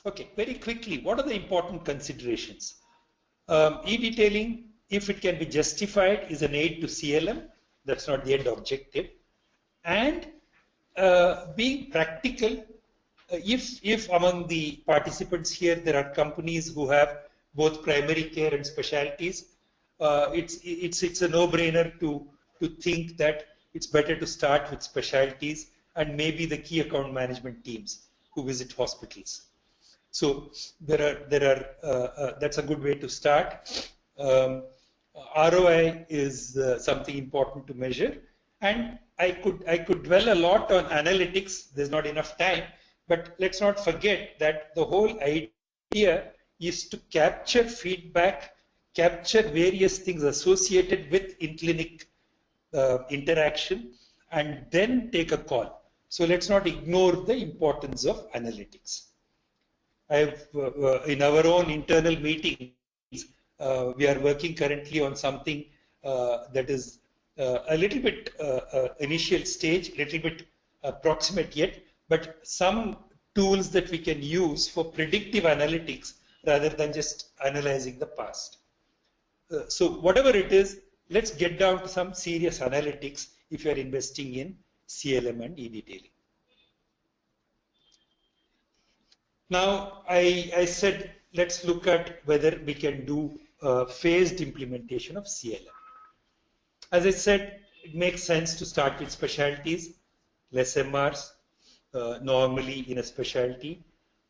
Okay, very quickly, what are the important considerations? E-detailing, if it can be justified, is an aid to CLM. That's not the end objective. And being practical, if among the participants here there are companies who have both primary care and specialties, it's a no-brainer to think that it's better to start with specialties and maybe the key account management teams who visit hospitals. So that's a good way to start. ROI is something important to measure, and I could dwell a lot on analytics. There's not enough time, but let's not forget that the whole idea is to capture feedback, capture various things associated with in-clinic interaction, and then take a call. So let's not ignore the importance of analytics. In our own internal meetings, we are working currently on something that is a little bit initial stage, a little bit approximate yet, but some tools that we can use for predictive analytics rather than just analyzing the past. So whatever it is, let's get down to some serious analytics if you are investing in CLM and e-detailing. Now, I said, let's look at whether we can do phased implementation of CLM. As I said, it makes sense to start with specialties, less MRs, normally in a specialty,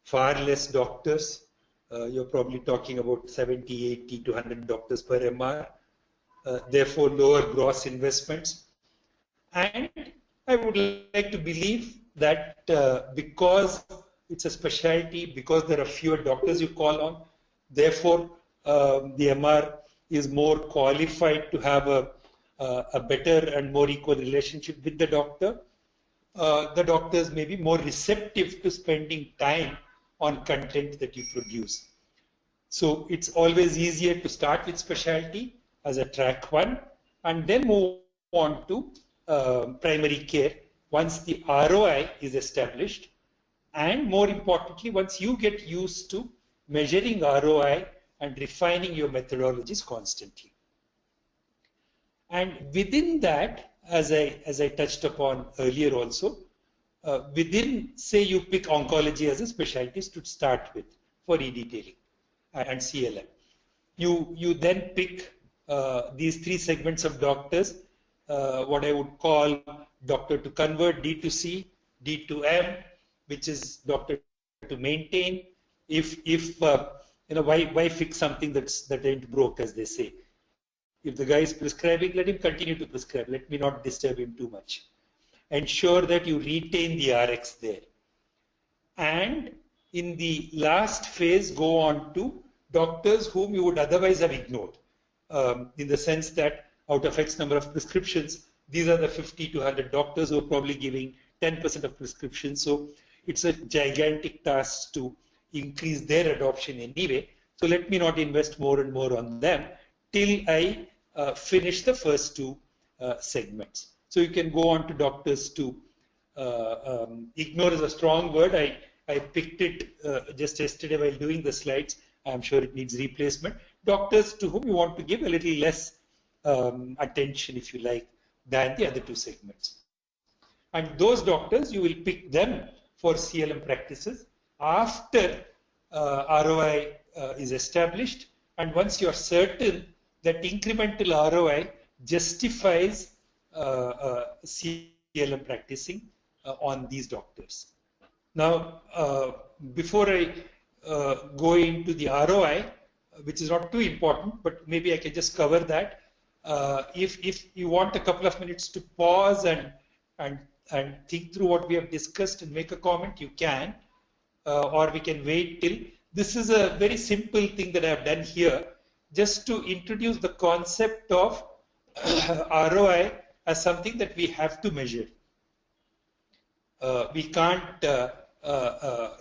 far less doctors. You're probably talking about 70, 80 to 100 doctors per MR, therefore lower gross investments. And I would like to believe that because it's a specialty, because there are fewer doctors you call on, therefore the MR is more qualified to have a better and more equal relationship with the doctor. The doctors may be more receptive to spending time on content that you produce. So it's always easier to start with specialty as a track one and then move on to primary care once the ROI is established. And more importantly, once you get used to measuring ROI and refining your methodologies constantly. And within that, as I touched upon earlier also, within, say you pick oncology as a specialty to start with for e-detailing and CLM. You then pick these three segments of doctors, what I would call doctor to convert, D2C, D2M, which is doctor to maintain. Why fix something that ain't broke, as they say. If the guy is prescribing, let him continue to prescribe. Let me not disturb him too much. Ensure that you retain the RX there. And in the last phase, go on to doctors whom you would otherwise have ignored. In the sense that out of X number of prescriptions, these are the 50 to 100 doctors who are probably giving 10% of prescriptions. So it's a gigantic task to increase their adoption anyway. So let me not invest more and more on them till I finish the first two segments. So you can go on to doctors to ignore is a strong word. I picked it just yesterday while doing the slides. I'm sure it needs replacement. Doctors to whom you want to give a little less attention, if you like, than the other two segments. And those doctors, you will pick them for CLM practices after ROI is established. And once you're certain that incremental ROI justifies CLM practicing on these doctors. Now, before I go into the ROI, which is not too important, but maybe I can just cover that. If you want a couple of minutes to pause and think through what we have discussed and make a comment, you can, or we can wait till. This is a very simple thing that I have done here, just to introduce the concept of ROI as something that we have to measure. We can't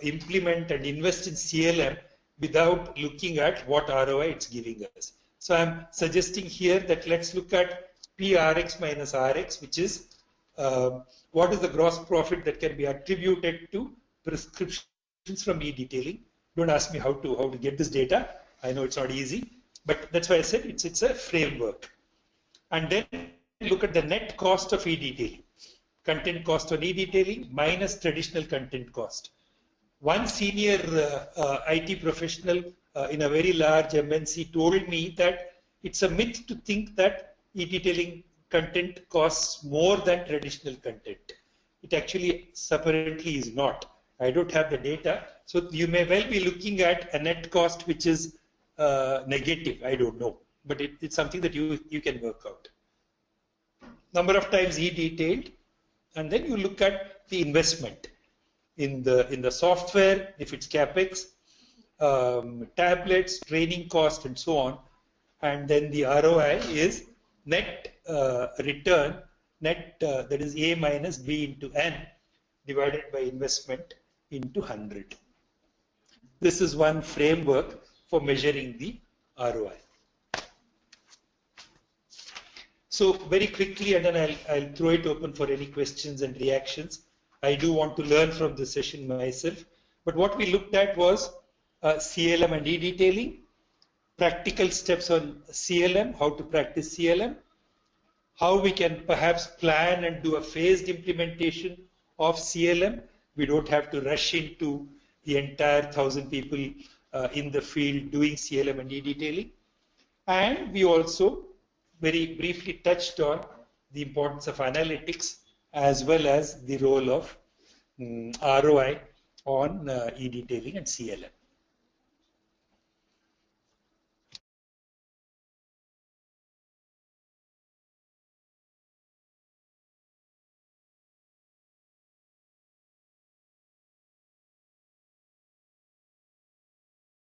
implement and invest in CLM without looking at what ROI it's giving us. So I'm suggesting here that let's look at PRX minus RX, which is what is the gross profit that can be attributed to prescriptions from e-detailing Don't ask me how to get this data. I know it's not easy, but that's why I said it's a framework. And then look at the net cost of e-detailing. Content cost on e-detailing minus traditional content cost. One senior IT professional in a very large MNC told me that it's a myth to think that e-detailing content costs more than traditional content. It actually apparently is not. I don't have the data, so you may well be looking at a net cost which is negative. I don't know, but it's something that you can work out. Number of times e-detailed, and then you look at the investment in the software, if it's capex, tablets, training cost, and so on, and then the ROI is net return, net that is A minus B into N divided by investment into 100. This is one framework for measuring the ROI. So very quickly, and then I'll throw it open for any questions and reactions. I do want to learn from the session myself. But what we looked at was CLM and e-detailing, practical steps on CLM, how to practice CLM, how we can perhaps plan and do a phased implementation of CLM. We don't have to rush into the entire 1,000 people in the field doing CLM and e-detailing. And we also very briefly touched on the importance of analytics as well as the role of ROI on e-detailing and CLM.